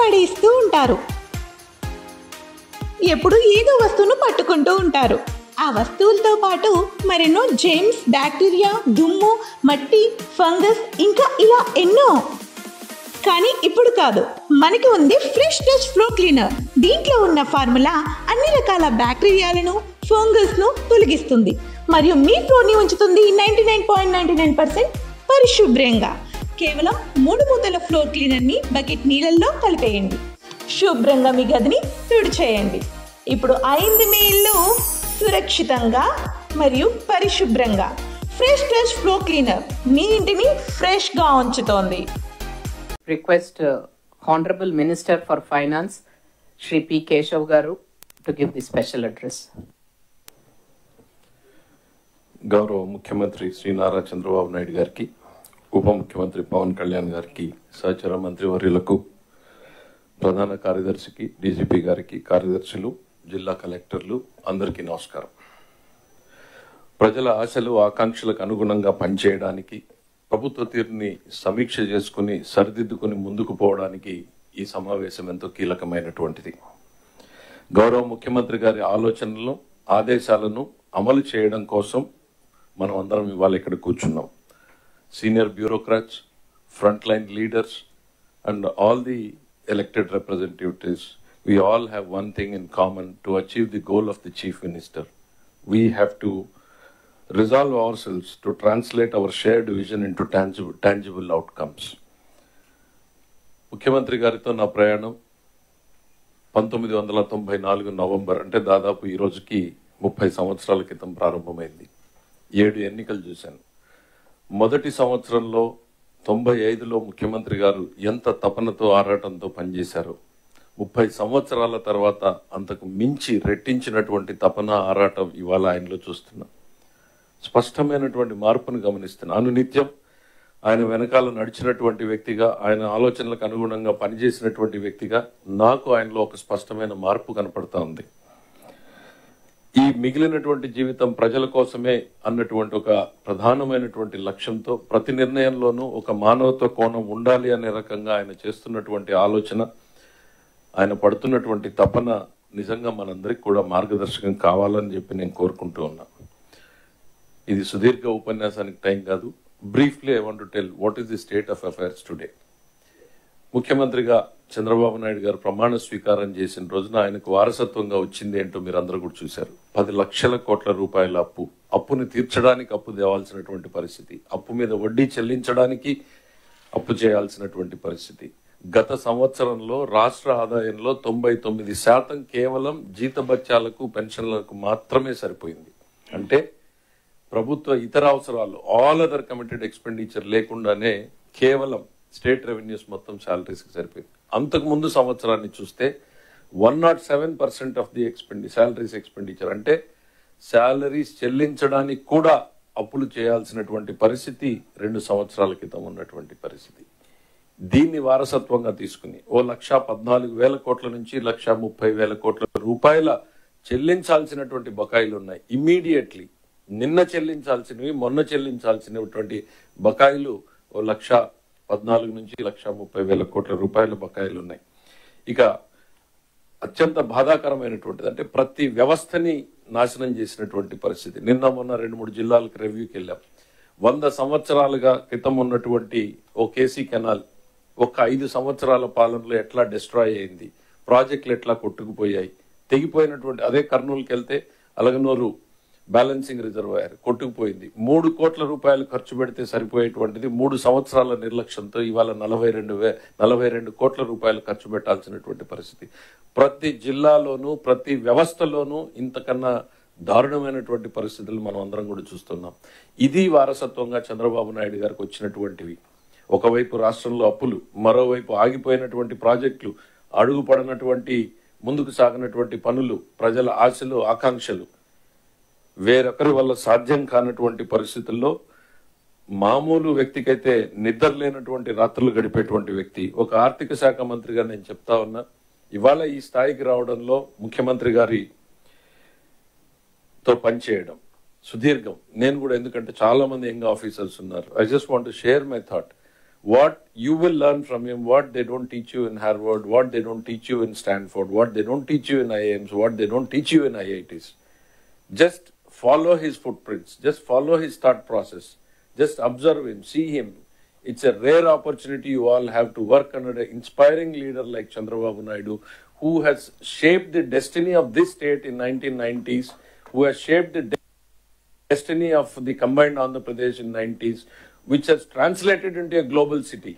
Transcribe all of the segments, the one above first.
పడేస్తూ ఉంటారు. ఎప్పుడు ఏదో వస్తువును పట్టుకుంటూ ఉంటారు. ఆ వస్తువులతో పాటు మరెన్నో జెమ్స్, బ్యాక్టీరియా, దుమ్ము, మట్టి, ఫంగస్, ఇంకా ఇలా ఎన్నో. కానీ ఇప్పుడు కాదు, మనకి ఉంది ఫ్రెష్ టచ్ ఫ్లోర్ క్లీనర్. దీంట్లో ఉన్న ఫార్ములా అన్ని రకాల బ్యాక్టీరియాలను, ఫంగస్ను తొలగిస్తుంది మరియు మీ ఫ్లోర్ని ఉంచుతుంది 99.99% పరిశుభ్రంగా. కేవలం 3 మూతల ఫ్లోర్ క్లీనర్ని బకెట్ నీళ్ళల్లో కలిపేయండి. శుభ్రంగా మీ గదిని తుడిచేయండి. ఇప్పుడు అయింది మీ ఇల్లు సురక్షితంగా మరియు పరిశుభ్రంగా. ఫ్రెష్ టచ్ ఫ్లోర్ క్లీనర్ మీ ఇంటిని ఫ్రెష్గా ఉంచుతోంది. Request Honorable Minister for Finance, Shri P. Keshav Garu, to give the special address. గౌరవ ముఖ్యమంత్రి శ్రీ నారా చంద్రబాబు నాయుడు గారికి, ఉప ముఖ్యమంత్రి పవన్ కళ్యాణ్ గారికి, సహచర మంత్రివర్యులకు, ప్రధాన కార్యదర్శికి, డీజీపీ గారికి, కార్యదర్శులు, జిల్లా కలెక్టర్లు అందరికీ నమస్కారం. ప్రజల ఆశలు ఆకాంక్షలకు అనుగుణంగా పనిచేయడానికి, ప్రభుత్వ తీరుని సమీక్ష చేసుకుని సరిదిద్దుకుని ముందుకు పోవడానికి ఈ సమావేశం ఎంతో కీలకమైనటువంటిది. గౌరవ ముఖ్యమంత్రి గారి ఆలోచనలను, ఆదేశాలను అమలు చేయడం కోసం మనం అందరం ఇవాళ ఇక్కడ కూర్చున్నాం. Senior bureaucrats, front line leaders and all the elected representatives, we all have one thing in common: to achieve the goal of the Chief Minister. We have to resolve ourselves to translate our shared vision into tangible outcomes. ముఖ్యమంత్రి గారితో నా ప్రయాణం 1994 November, అంటే దాదాపు ఈ రోజుకి 30 సంవత్సరాల క్రితం ప్రారంభమైంది. 7 ఎన్నికలు చూశాను. మొదటి సంవత్సరంలో 95లో ముఖ్యమంత్రి గారు ఎంత తపనతో, ఆరాటంతో పనిచేశారు. 30 సంవత్సరాల తర్వాత అంతకు మించి రెట్టించినటువంటి తపన, ఆరాటం ఇవాళ ఆయనలో చూస్తున్నాం. స్పష్టమైనటువంటి మార్పును గమనిస్తున్నాను. నిత్యం ఆయన వెనకాల నడిచినటువంటి వ్యక్తిగా, ఆయన ఆలోచనలకు అనుగుణంగా పనిచేసినటువంటి వ్యక్తిగా నాకు ఆయనలో ఒక స్పష్టమైన మార్పు కనపడతా ఉంది. ఈ మిగిలినటువంటి జీవితం ప్రజల కోసమే అన్నటువంటి ఒక ప్రధానమైనటువంటి లక్ష్యంతో ప్రతి నిర్ణయంలోనూ ఒక మానవత్వ కోణం ఉండాలి అనే రకంగా ఆయన చేస్తున్నటువంటి ఆలోచన, ఆయన పడుతున్నటువంటి తపన నిజంగా మనందరికి కూడా మార్గదర్శకం కావాలని చెప్పి నేను కోరుకుంటూ ఉన్నా. ఇది సుదీర్ఘ ఉపన్యాసానికి టైం కాదు. Briefly I want to tell what is the state of affairs today. ముఖ్యమంత్రిగా చంద్రబాబు నాయుడు గారు ప్రమాణ స్వీకారం చేసిన రోజున ఆయనకు వారసత్వంగా వచ్చింది ఏంటో మీరు అందరూ కూడా చూశారు. 10 లక్షల కోట్ల రూపాయల అప్పు. అప్పుని తీర్చడానికి అప్పు తేవాల్సినటువంటి పరిస్థితి, అప్పు మీద వడ్డీ చెల్లించడానికి అప్పు చేయాల్సినటువంటి పరిస్థితి. గత సంవత్సరంలో రాష్ట్ర ఆదాయంలో 99% కేవలం జీతభత్యాలకు, పెన్షన్లకు మాత్రమే సరిపోయింది. అంటే ప్రభుత్వ ఇతర అవసరాలు, ఆల్ అదర్ కమిటెడ్ ఎక్స్పెండిచర్ లేకుండానే కేవలం స్టేట్ రెవెన్యూస్ మొత్తం శాలరీస్కి సరిపోయింది. అంతకు ముందు సంవత్సరాన్ని చూస్తే 107% ఆఫ్ ది శాలరీస్ ఎక్స్పెండిచర్, అంటే శాలరీస్ చెల్లించడానికి కూడా అప్పులు చేయాల్సినటువంటి పరిస్థితి 2 సంవత్సరాల క్రితం ఉన్నటువంటి పరిస్థితి. దీన్ని వారసత్వంగా తీసుకుని 1,14,000 కోట్ల నుంచి 1,30,000 కోట్ల రూపాయల చెల్లించాల్సినటువంటి బకాయిలు ఉన్నాయి. ఇమ్మీడియట్లీ నిన్న చెల్లించాల్సినవి, మొన్న చెల్లించాల్సినటువంటి బకాయిలు 1,14,000 నుంచి 1,30,000 కోట్ల రూపాయల బకాయిలు ఉన్నాయి. ఇక అత్యంత బాధాకరమైనటువంటిది అంటే ప్రతి వ్యవస్థని నాశనం చేసినటువంటి పరిస్థితి. నిన్న మొన్న 2-3 జిల్లాలకు రివ్యూకి వెళ్ళాం. 100 సంవత్సరాలుగా క్రితం ఉన్నటువంటి ఓ కేసీ కెనాల్ ఒక 5 సంవత్సరాల పాలనలో ఎట్లా డిస్ట్రాయ్ అయింది, ప్రాజెక్టులు ఎట్లా కొట్టుకుపోయాయి, తెగిపోయినటువంటి. అదే కర్నూలుకి వెళ్తే అలగనూరు బ్యాలెన్సింగ్ రిజర్వాయర్ కొట్టుకుపోయింది. 3 కోట్ల రూపాయలు ఖర్చు పెడితే సరిపోయేటువంటిది 3 సంవత్సరాల నిర్లక్ష్యంతో ఇవాళ 42 కోట్ల రూపాయలు ఖర్చు పెట్టాల్సినటువంటి పరిస్థితి. ప్రతి జిల్లాలోనూ, ప్రతి వ్యవస్థలోనూ ఇంతకన్నా దారుణమైనటువంటి పరిస్థితులు మనం అందరం కూడా చూస్తున్నాం. ఇది వారసత్వంగా చంద్రబాబు నాయుడు గారికి వచ్చినటువంటివి. ఒకవైపు రాష్ట్రంలో అప్పులు, మరోవైపు ఆగిపోయినటువంటి ప్రాజెక్టులు, అడుగుపడినటువంటి ముందుకు సాగినటువంటి పనులు, ప్రజల ఆశలు, ఆకాంక్షలు, వేరొకరి వల్ల సాధ్యం కానటువంటి పరిస్థితుల్లో మామూలు వ్యక్తికైతే నిద్ర లేనటువంటి రాత్రులు గడిపేటువంటి వ్యక్తి, ఒక ఆర్థిక శాఖ మంత్రిగా నేను చెప్తా ఉన్నా, ఇవాళ ఈ స్థాయికి రావడంలో ముఖ్యమంత్రి గారితో పనిచేయడం సుదీర్ఘం. నేను కూడా, ఎందుకంటే చాలా మంది యంగ్ ఆఫీసర్స్ ఉన్నారు. I just want to share my thought. what you will learn from him, what they don't teach you in Harvard, what they don't teach you in Stanford, what they don't teach you in IIMs, what they don't teach you in IITs. Just follow his footprints, just follow his thought process, just observe him, see him. It's a rare opportunity you all have to work under an inspiring leader like Chandrababu Naidu, who has shaped the destiny of this state in 1990s, who has shaped the destiny of the combined Andhra Pradesh in 90s, which has translated into a global city.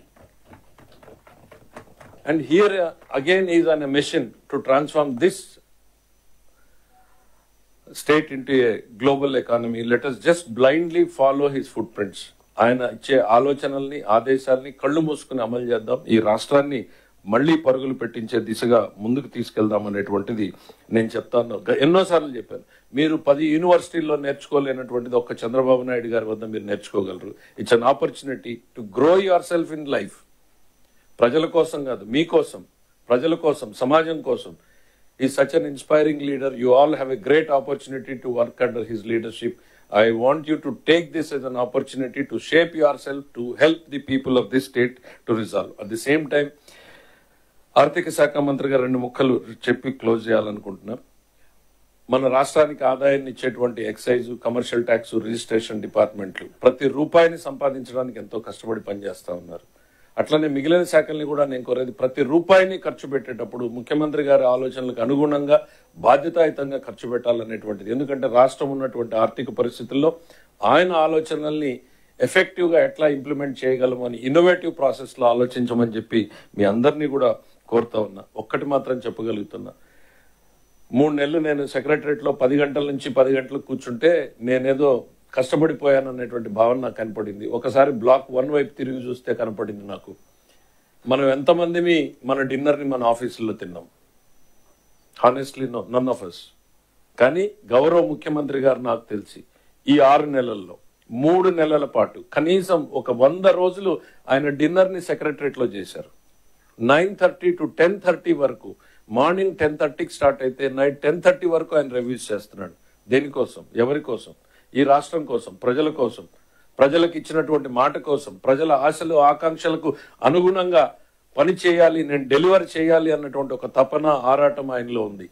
And here again is on a mission to transform this state into a global economy. Let us just blindly follow his footprints. ఆయన ఇచ్చే ఆలోచనల్ని ఆదేశాలని కళ్ళు మూసుకుని అమలు చేద్దాం. ఈ రాష్ట్రాన్ని మళ్లీ పరుగులు పెట్టించే దిశగా ముందుకు తీసుకెళ్దాం అనేటువంటిది నేను చెప్తాను. ఎన్నోసార్లు చెప్పాను, మీరు 10 యూనివర్సిటీల్లో నేర్చుకోలేనటువంటిది ఒక్క చంద్రబాబు నాయుడు గారి వద్ద మీరు నేర్చుకోగలరు. It's an opportunity to grow yourself in life. ప్రజల కోసం కాదు, మీకోసం, ప్రజల కోసం, సమాజం కోసం. Is such an inspiring leader. You all have a great opportunity to work under his leadership. I want you to take this as an opportunity to shape yourself, to help the people of this state to resolve. At the same time, ఆర్థిక శాఖ మంత్రిగా 2 ముక్కలు చెప్పి close చేయాలనుకుంటున్నా. మన రాష్ట్రానికి ఆదాయాన్ని ఇచ్చేటువంటి ఎక్సైజ్, కమర్షియల్ ట్యాక్స్, రిజిస్ట్రేషన్ డిపార్ట్మెంట్లు ప్రతి రూపాయిని సంపాదించడానికి ఎంతో కష్టపడి పనిచేస్తా ఉన్నారు. అట్లనే మిగిలిన శాఖల్ని కూడా నేను కోరేది, ప్రతి రూపాయిని ఖర్చు పెట్టేటప్పుడు ముఖ్యమంత్రి గారి ఆలోచనలకు అనుగుణంగా బాధ్యతాయుతంగా ఖర్చు పెట్టాలనేటువంటిది. ఎందుకంటే రాష్ట్రం ఉన్నటువంటి ఆర్థిక పరిస్థితుల్లో ఆయన ఆలోచనల్ని ఎఫెక్టివ్ గా ఎట్లా ఇంప్లిమెంట్ చేయగలము అని ఇన్నోవేటివ్ ప్రాసెస్ లో ఆలోచించమని చెప్పి మీ అందరినీ కూడా కోరుతా ఉన్నా. ఒక్కటి మాత్రం చెప్పగలుగుతున్నా, 3 నెలలు నేను సెక్రటరియట్ లో 10 గంటల నుంచి 10 గంటలకు కూర్చుంటే నేనేదో కష్టపడిపోయాను అనేటువంటి భావన నాకు కనపడింది. ఒకసారి బ్లాక్ 1 వైపు తిరిగి చూస్తే కనపడింది నాకు, మనం ఎంతమందిమి మన డిన్నర్ని మన ఆఫీసుల్లో తిన్నాం. Honestly none of us. కానీ గౌరవ ముఖ్యమంత్రి గారు నాకు తెలిసి ఈ 6 నెలల్లో 3 నెలల పాటు కనీసం ఒక 100 రోజులు ఆయన డిన్నర్ని సెక్రటరియట్ లో చేశారు. 9:30 to 10:30 వరకు, మార్నింగ్ 10:30కి స్టార్ట్ అయితే నైట్ 10:30 వరకు ఆయన రివ్యూస్ చేస్తున్నాడు. దేనికోసం? ఎవరి కోసం? ఈ రాష్ట్రం కోసం, ప్రజల కోసం, ప్రజలకు ఇచ్చినటువంటి మాట కోసం, ప్రజల ఆశలు ఆకాంక్షలకు అనుగుణంగా పని చేయాలి, నేను డెలివర్ చేయాలి అన్నటువంటి ఒక తపన, ఆరాటం ఆయనలో ఉంది.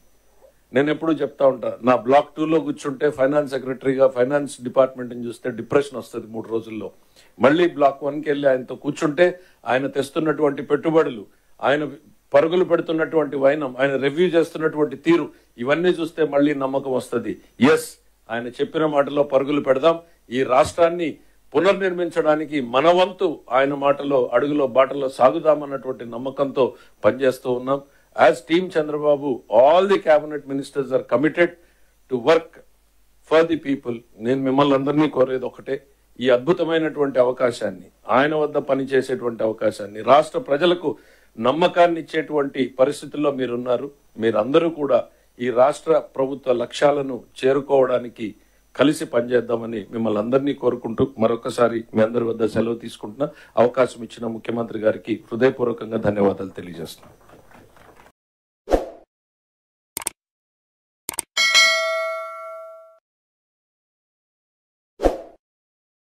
నేను ఎప్పుడు చెప్తా ఉంటా, నా బ్లాక్ 2లో కూర్చుంటే ఫైనాన్స్ సెక్రటరీగా ఫైనాన్స్ డిపార్ట్మెంట్ని చూస్తే డిప్రెషన్ వస్తుంది 3 రోజుల్లో. మళ్ళీ బ్లాక్ 1కి వెళ్ళి ఆయనతో కూర్చుంటే ఆయన తెస్తున్నటువంటి పెట్టుబడులు, ఆయన పరుగులు పెడుతున్నటువంటి వైనం, ఆయన రివ్యూ చేస్తున్నటువంటి తీరు, ఇవన్నీ చూస్తే మళ్ళీ నమ్మకం వస్తుంది. ఎస్, ఆయన చెప్పిన మాటలో పరుగులు పెడదాం, ఈ రాష్ట్రాన్ని పునర్నిర్మించడానికి మన వంతు ఆయన మాటలో అడుగులో బాటలో సాగుదామన్నటువంటి నమ్మకంతో పనిచేస్తూ ఉన్నాం. As team Chandrababu, all the cabinet ministers are committed to work for the people. నేను మిమ్మల్ని అందరినీ కోరేది ఒకటే, ఈ అద్భుతమైనటువంటి అవకాశాన్ని, ఆయన వద్ద పనిచేసేటువంటి అవకాశాన్ని, రాష్ట్ర ప్రజలకు నమ్మకాన్ని ఇచ్చేటువంటి పరిస్థితుల్లో మీరున్నారు. మీరందరూ కూడా ఈ రాష్ట్ర ప్రభుత్వ లక్ష్యాలను చేరుకోవడానికి కలిసి పనిచేద్దామని మిమ్మల్ని అందరినీ కోరుకుంటూ మరొకసారి మీ అందరి వద్ద సెలవు తీసుకుంటున్నా. అవకాశం ఇచ్చిన ముఖ్యమంత్రి గారికి హృదయపూర్వకంగా ధన్యవాదాలు తెలియజేస్తున్నాను.